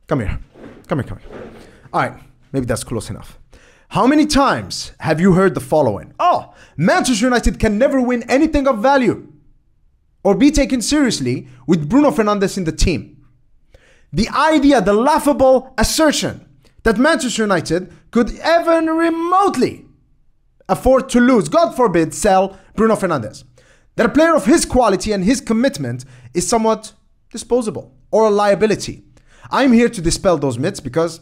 Come here. Come here, come here. All right, maybe that's close enough. How many times have you heard the following? Oh, Manchester United can never win anything of value or be taken seriously with Bruno Fernandes in the team. The idea, the laughable assertion that Manchester United could even remotely afford to lose, God forbid, sell Bruno Fernandes. That a player of his quality and his commitment is somewhat disposable or a liability. I'm here to dispel those myths because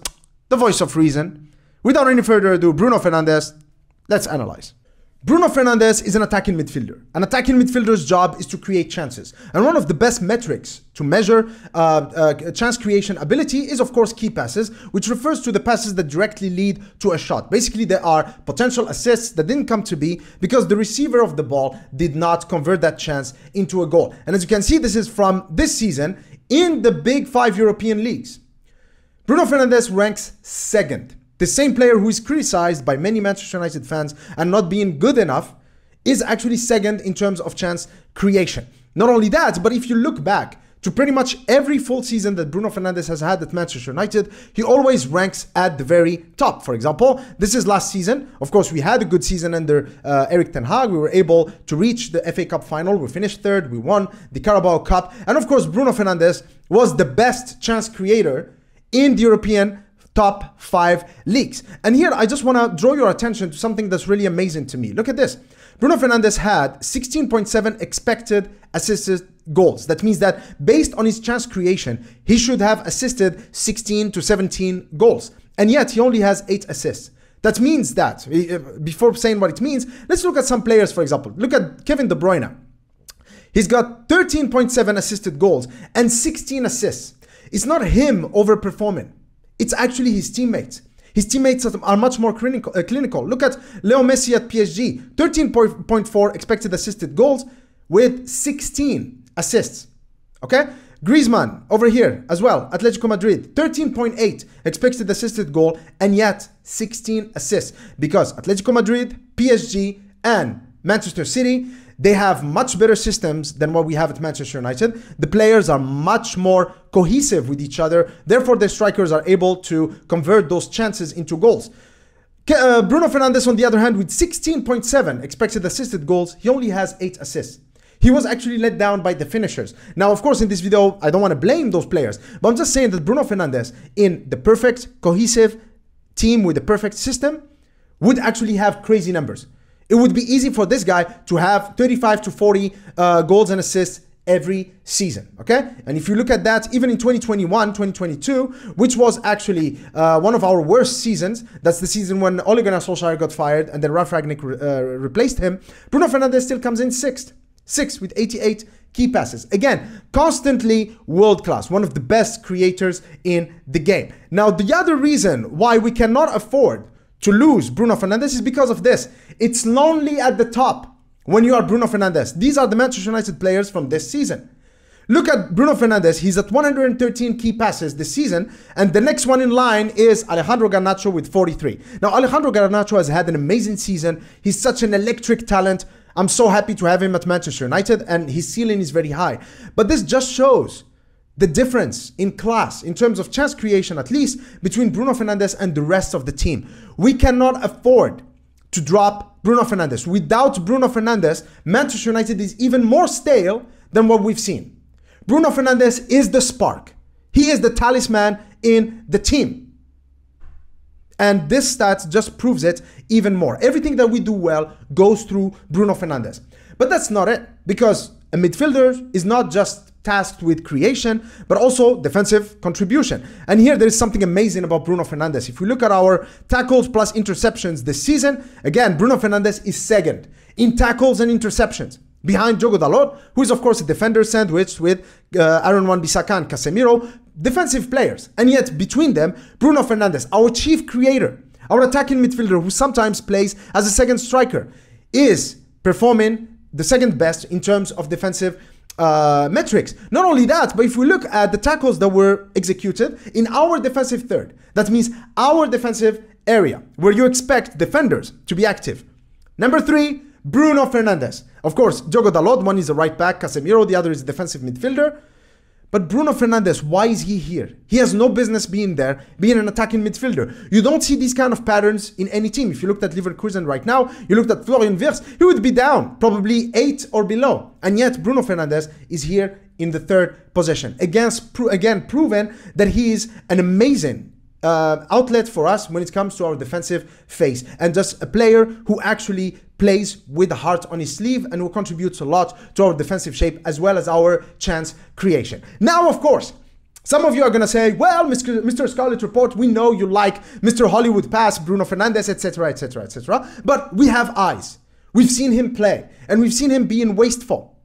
the voice of reason. Without any further ado, Bruno Fernandes, let's analyze. Bruno Fernandes is an attacking midfielder. An attacking midfielder's job is to create chances. And one of the best metrics to measure chance creation ability is, of course, key passes, which refers to the passes that directly lead to a shot. Basically, there are potential assists that didn't come to be because the receiver of the ball did not convert that chance into a goal. And as you can see, this is from this season in the big 5 European leagues. Bruno Fernandes ranks second. The same player who is criticized by many Manchester United fans and not being good enough is actually second in terms of chance creation. Not only that, but if you look back to pretty much every full season that Bruno Fernandes has had at Manchester United, he always ranks at the very top. For example, this is last season. Of course, we had a good season under Erik ten Hag. We were able to reach the FA Cup final. We finished third. We won the Carabao Cup. And of course, Bruno Fernandes was the best chance creator in the European top 5 leagues. And here I just want to draw your attention to something that's really amazing to me. Look at this. Bruno Fernandes had 16.7 expected assisted goals. That means that based on his chance creation, he should have assisted 16 to 17 goals. And yet he only has 8 assists. That means that, before saying what it means, let's look at some players, for example. Look at Kevin De Bruyne. He's got 13.7 assisted goals and 16 assists. It's not him overperforming. It's actually his teammates. His teammates are much more clinical. Look at Leo Messi at PSG. 13.4 expected assisted goals with 16 assists. Okay? Griezmann over here as well. Atletico Madrid. 13.8 expected assisted goal and yet 16 assists. Because Atletico Madrid, PSG and Manchester City, they have much better systems than what we have at Manchester United. The players are much more cohesive with each other. Therefore, the strikers are able to convert those chances into goals. Bruno Fernandes, on the other hand, with 16.7 expected assisted goals, he only has 8 assists. He was actually let down by the finishers. Now, of course, in this video, I don't want to blame those players, but I'm just saying that Bruno Fernandes, in the perfect, cohesive team with the perfect system, would actually have crazy numbers. It would be easy for this guy to have 35 to 40 goals and assists every season, okay? And if you look at that, even in 2021, 2022, which was actually one of our worst seasons, that's the season when Ole Gunnar Solskjaer got fired and then Ralf Rangnick replaced him, Bruno Fernandes still comes in sixth with 88 key passes. Again, constantly world-class, one of the best creators in the game. Now, the other reason why we cannot afford to lose Bruno Fernandes is because of this. It's lonely at the top when you are Bruno Fernandes. These are the Manchester United players from this season. Look at Bruno Fernandes. He's at 113 key passes this season, and the next one in line is Alejandro Garnacho with 43. Now, Alejandro Garnacho has had an amazing season. He's such an electric talent. I'm so happy to have him at Manchester United, and his ceiling is very high. But this just shows the difference in class, in terms of chance creation at least, between Bruno Fernandes and the rest of the team. We cannot afford to drop Bruno Fernandes. Without Bruno Fernandes, Manchester United is even more stale than what we've seen. Bruno Fernandes is the spark. He is the talisman in the team. And this stat just proves it even more. Everything that we do well goes through Bruno Fernandes. But that's not it, because a midfielder is not just tasked with creation, but also defensive contribution. And here there is something amazing about Bruno Fernandes. If we look at our tackles plus interceptions this season, again, Bruno Fernandes is second in tackles and interceptions, behind Diogo Dalot, who is of course a defender sandwiched with Aaron Wan-Bissaka and Casemiro, defensive players. And yet between them, Bruno Fernandes, our chief creator, our attacking midfielder who sometimes plays as a second striker, is performing the second best in terms of defensive metrics. Not only that, but if we look at the tackles that were executed in our defensive third, that means our defensive area where you expect defenders to be active. Number 3, Bruno Fernandes. Of course, Diogo Dalot, one is a right back, Casemiro, the other is a defensive midfielder. But Bruno Fernandes, why is he here? He has no business being there, being an attacking midfielder. You don't see these kind of patterns in any team. If you looked at Leverkusen right now, you looked at Florian Wirtz, he would be down, probably 8 or below. And yet Bruno Fernandes is here in the 3rd position. Again, proven that he is an amazing outlet for us when it comes to our defensive phase, and just a player who actually plays with the heart on his sleeve and who contributes a lot to our defensive shape as well as our chance creation. Now, of course, some of you are going to say, well, Mr. Scarlet Report, we know you like Mr. Hollywood Pass, Bruno Fernandes, etc., etc., etc. But we have eyes. We've seen him play, and we've seen him being wasteful,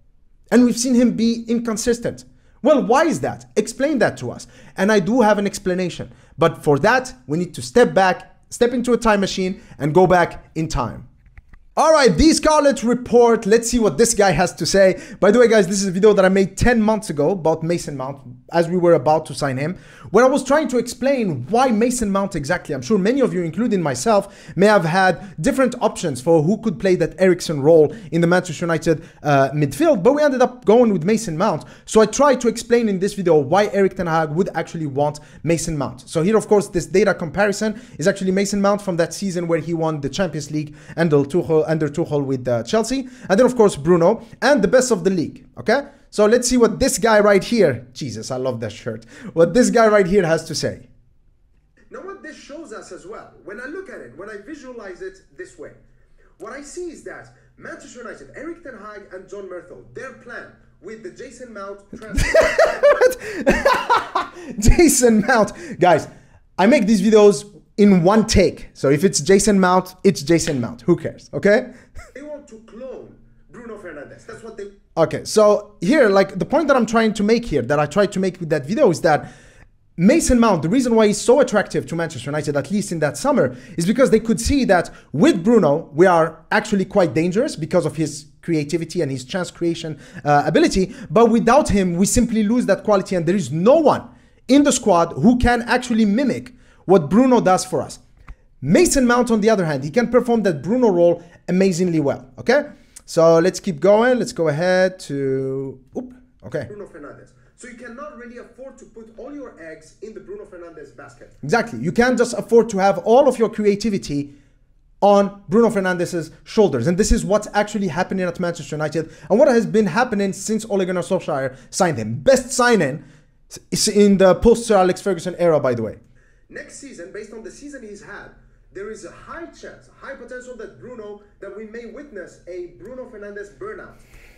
and we've seen him be inconsistent. Well, why is that? Explain that to us. And I do have an explanation. But for that, we need to step back, step into a time machine, and go back in time. All right, the Scarlet Report. Let's see what this guy has to say. By the way, guys, this is a video that I made 10 months ago about Mason Mount as we were about to sign him, where I was trying to explain why Mason Mount exactly. I'm sure many of you, including myself, may have had different options for who could play that Eriksen role in the Manchester United midfield, but we ended up going with Mason Mount. So I tried to explain in this video why Erik ten Hag would actually want Mason Mount. So here, of course, this data comparison is actually Mason Mount from that season where he won the Champions League under Tuchel with Chelsea. And then, of course, Bruno and the best of the league. Okay? So let's see what this guy right here, Jesus, I love that shirt, what this guy right here has to say. Now, what this shows us as well, when I look at it, when I visualize it this way, what I see is that Manchester United, Erik ten Hag and John Murtho, their plan with the Jason Mount transfer. Jason Mount. Guys, I make these videos in one take. So if it's Jason Mount, it's Jason Mount. Who cares? Okay? They want to clone Bruno Fernandes. That's what they... Okay, so here, like the point that I'm trying to make here, that I tried to make with that video, is that Mason Mount, the reason why he's so attractive to Manchester United, at least in that summer, is because they could see that with Bruno, we are actually quite dangerous because of his creativity and his chance creation ability. But without him, we simply lose that quality, and there is no one in the squad who can actually mimic what Bruno does for us. Mason Mount, on the other hand, he can perform that Bruno role amazingly well, okay? So let's keep going. Let's go ahead to... Okay. Bruno Fernandes. So you cannot really afford to put all your eggs in the Bruno Fernandes basket. Exactly. You can't just afford to have all of your creativity on Bruno Fernandes' shoulders. And this is what's actually happening at Manchester United and what has been happening since Ole Gunnar Solskjaer signed him. Best signing is in the post-Sir Alex Ferguson era, by the way. Next season, based on the season he's had, there is a high chance, a high potential that we may witness a Bruno Fernandes burnout.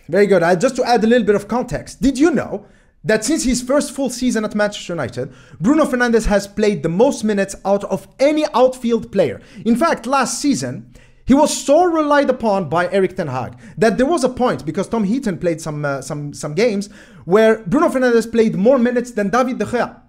Very good. Just to add a little bit of context, did you know that since his first full season at Manchester United, Bruno Fernandes has played the most minutes out of any outfield player? In fact, last season, he was so relied upon by Erik ten Hag that there was a point, because Tom Heaton played some games, where Bruno Fernandes played more minutes than David De Gea.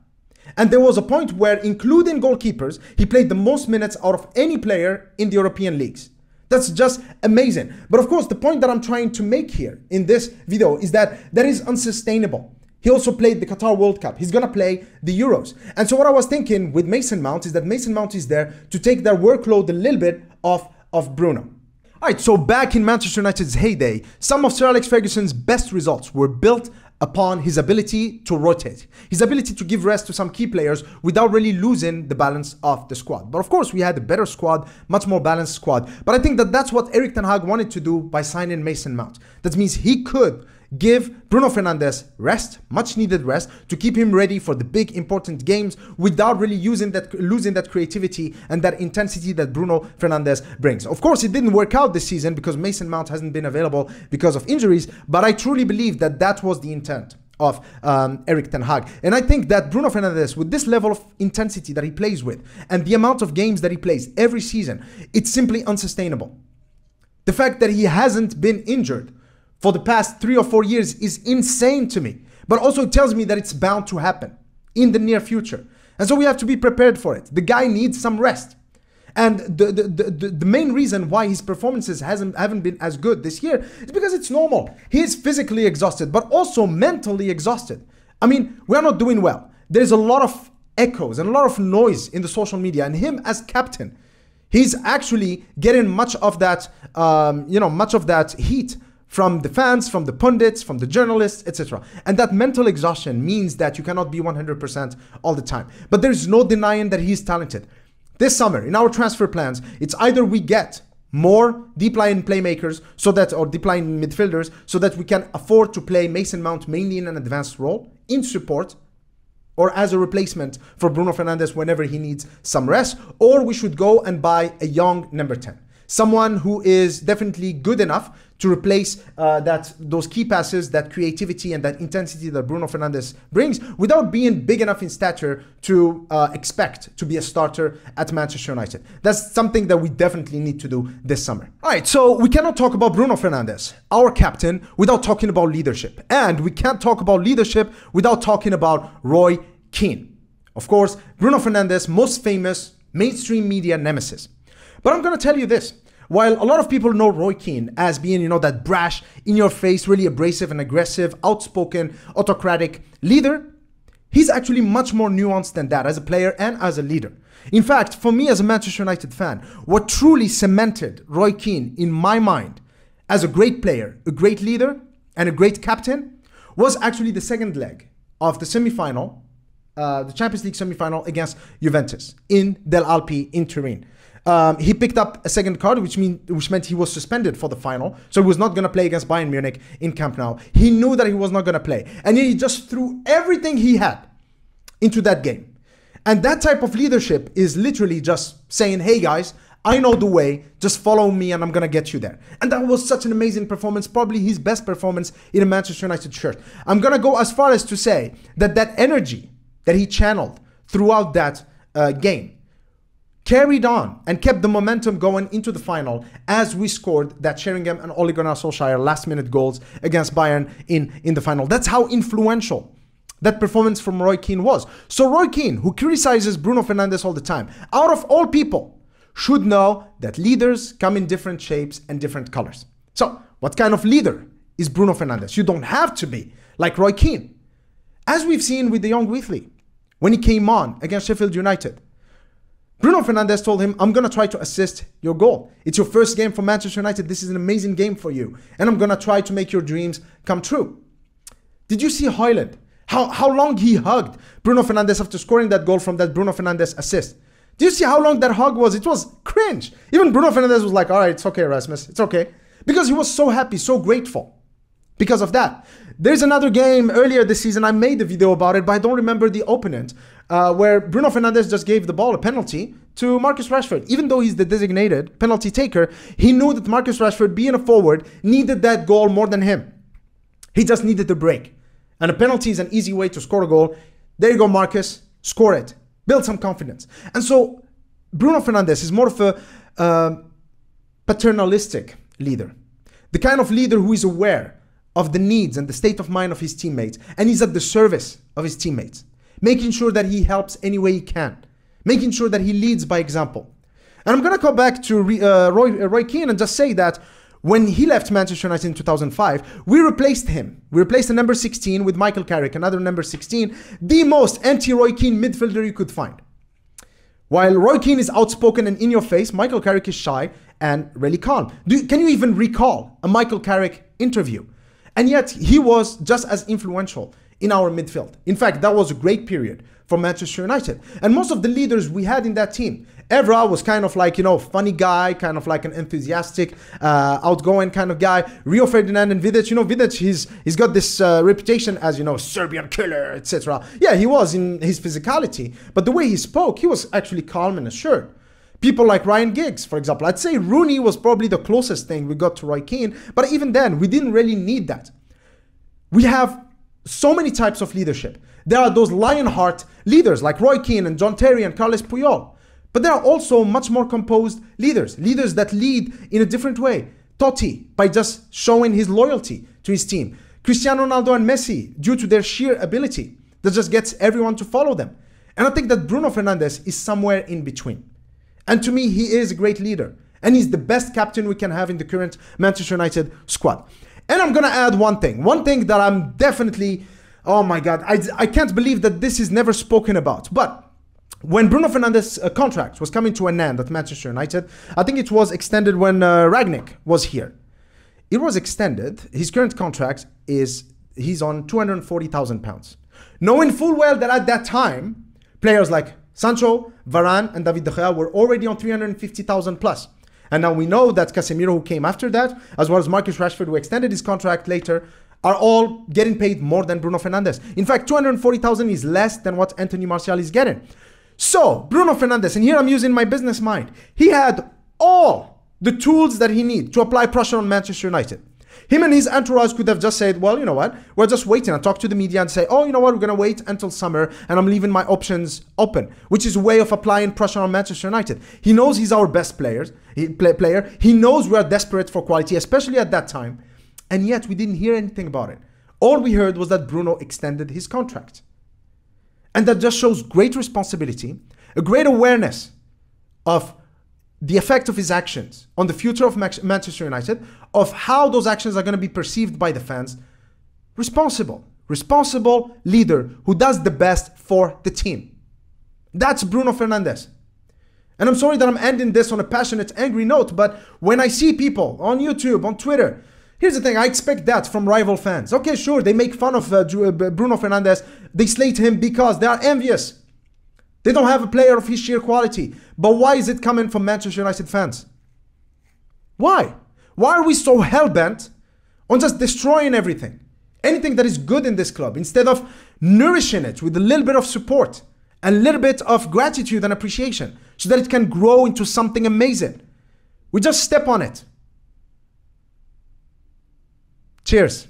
And there was a point where, including goalkeepers, he played the most minutes out of any player in the European leagues. That's just amazing. But of course, the point that I'm trying to make here in this video is that that is unsustainable. He also played the Qatar World Cup. He's going to play the Euros. And so what I was thinking with Mason Mount is that Mason Mount is there to take their workload a little bit off of Bruno. All right, so back in Manchester United's heyday, some of Sir Alex Ferguson's best results were built upon his ability to rotate, his ability to give rest to some key players without really losing the balance of the squad. But of course, we had a better squad, much more balanced squad. But I think that that's what Erik ten Hag wanted to do by signing Mason Mount. That means he could give Bruno Fernandes rest, much needed rest, to keep him ready for the big important games without really losing that creativity and that intensity that Bruno Fernandes brings. Of course, it didn't work out this season because Mason Mount hasn't been available because of injuries, but I truly believe that that was the intent of Erik ten Hag. And I think that Bruno Fernandes, with this level of intensity that he plays with and the amount of games that he plays every season, it's simply unsustainable. The fact that he hasn't been injured for the past 3 or 4 years is insane to me. But also it tells me that it's bound to happen in the near future. And so we have to be prepared for it. The guy needs some rest. And the main reason why his performances haven't been as good this year is because it's normal. He is physically exhausted, but also mentally exhausted. I mean, we're not doing well. There's a lot of echoes and a lot of noise in the social media, and him as captain, he's actually getting much of that, much of that heat from the fans, from the pundits, from the journalists, etc. And that mental exhaustion means that you cannot be 100% all the time. But there's no denying that he's talented. This summer, in our transfer plans, it's either we get more deep line playmakers or deep line midfielders so that we can afford to play Mason Mount mainly in an advanced role, in support, or as a replacement for Bruno Fernandes whenever he needs some rest, or we should go and buy a young number 10. Someone who is definitely good enough to replace those key passes, that creativity and that intensity that Bruno Fernandes brings without being big enough in stature to expect to be a starter at Manchester United. That's something that we definitely need to do this summer. All right, so we cannot talk about Bruno Fernandes, our captain, without talking about leadership. And we can't talk about leadership without talking about Roy Keane. Of course, Bruno Fernandes' most famous mainstream media nemesis. But I'm going to tell you this. While a lot of people know Roy Keane as being, that brash, in-your-face, really abrasive and aggressive, outspoken, autocratic leader, he's actually much more nuanced than that as a player and as a leader. In fact, for me as a Manchester United fan, what truly cemented Roy Keane in my mind as a great player, a great leader, and a great captain was actually the second leg of the semi-final, the Champions League semi-final against Juventus in Del Alpi in Turin. He picked up a second card, which meant he was suspended for the final. So he was not going to play against Bayern Munich in Camp Nou. He knew that he was not going to play. And he just threw everything he had into that game. And that type of leadership is literally just saying, hey guys, I know the way, just follow me and I'm going to get you there. And that was such an amazing performance, probably his best performance in a Manchester United shirt. I'm going to go as far as to say that that energy that he channeled throughout that game carried on and kept the momentum going into the final as we scored that Sheringham and Ole Gunnar Solskjaer last-minute goals against Bayern in the final. That's how influential that performance from Roy Keane was. So Roy Keane, who criticizes Bruno Fernandes all the time, out of all people, should know that leaders come in different shapes and different colors. So what kind of leader is Bruno Fernandes? You don't have to be like Roy Keane. As we've seen with the young Wheatley, when he came on against Sheffield United, Bruno Fernandes told him, I'm going to try to assist your goal. It's your first game for Manchester United. This is an amazing game for you. And I'm going to try to make your dreams come true. Did you see Højlund? How long he hugged Bruno Fernandes after scoring that goal from that Bruno Fernandes assist? Do you see how long that hug was? It was cringe. Even Bruno Fernandes was like, all right, it's okay, Rasmus. It's okay. Because he was so happy, so grateful because of that. There's another game earlier this season. I made a video about it, but I don't remember the opponent, where Bruno Fernandes just gave the ball, a penalty, to Marcus Rashford. Even though he's the designated penalty taker, he knew that Marcus Rashford, being a forward, needed that goal more than him. He just needed the break. And a penalty is an easy way to score a goal. There you go, Marcus. Score it. Build some confidence. And so Bruno Fernandes is more of a paternalistic leader. The kind of leader who is aware of the needs and the state of mind of his teammates, and he's at the service of his teammates, making sure that he helps any way he can, making sure that he leads by example. And I'm going to go back to Roy Keane and just say that when he left Manchester United in 2005, we replaced him. We replaced the number 16 with Michael Carrick, another number 16, the most anti-Roy Keane midfielder you could find. While Roy Keane is outspoken and in your face, Michael Carrick is shy and really calm. Can you even recall a Michael Carrick interview? And yet he was just as influential in our midfield. In fact, that was a great period for Manchester United. And most of the leaders we had in that team, Evra was kind of like, funny guy, kind of like an enthusiastic, outgoing kind of guy. Rio Ferdinand and Vidic, Vidic, he's got this reputation as, Serbian killer, etc. Yeah, he was in his physicality, but the way he spoke, he was actually calm and assured. People like Ryan Giggs, for example. I'd say Rooney was probably the closest thing we got to Roy Keane, but even then, we didn't really need that. We have so many types of leadership. There are those Lionheart leaders like Roy Keane and John Terry and Carles Puyol. But there are also much more composed leaders that lead in a different way. Totti, by just showing his loyalty to his team. Cristiano Ronaldo and Messi, due to their sheer ability, that just gets everyone to follow them. And I think that Bruno Fernandes is somewhere in between. And to me, he is a great leader. And he's the best captain we can have in the current Manchester United squad. And I'm going to add one thing that I'm definitely, oh my God, I can't believe that this is never spoken about. But when Bruno Fernandes' contract was coming to an end at Manchester United, I think it was extended when Rangnick was here. it was extended. His current contract is, he's on £240,000. Knowing full well that at that time, players like Sancho, Varane, and David De Gea were already on 350,000 plus. And now we know that Casemiro, who came after that, as well as Marcus Rashford, who extended his contract later, are all getting paid more than Bruno Fernandes. In fact, 240,000 is less than what Anthony Martial is getting. So, Bruno Fernandes, and here I'm using my business mind, he had all the tools that he needs to apply pressure on Manchester United. Him and his entourage could have just said, well, you know what, we're just waiting, and talk to the media and say, oh, you know what, we're going to wait until summer and I'm leaving my options open, which is a way of applying pressure on Manchester United. He knows he's our best player. He knows we are desperate for quality, especially at that time. And yet we didn't hear anything about it. All we heard was that Bruno extended his contract. And that just shows great responsibility, a great awareness of the effect of his actions on the future of Manchester United, of how those actions are going to be perceived by the fans. Responsible leader who does the best for the team. That's Bruno Fernandes. And I'm sorry that I'm ending this on a passionate, angry note, but when I see people on YouTube, on Twitter, here's the thing, I expect that from rival fans. Okay, sure, they make fun of Bruno Fernandes. They slate him because they are envious. They don't have a player of his sheer quality. But why is it coming from Manchester United fans? Why? Why are we so hell-bent on just destroying everything? Anything that is good in this club, instead of nourishing it with a little bit of support, a little bit of gratitude and appreciation, so that it can grow into something amazing. We just step on it. Cheers.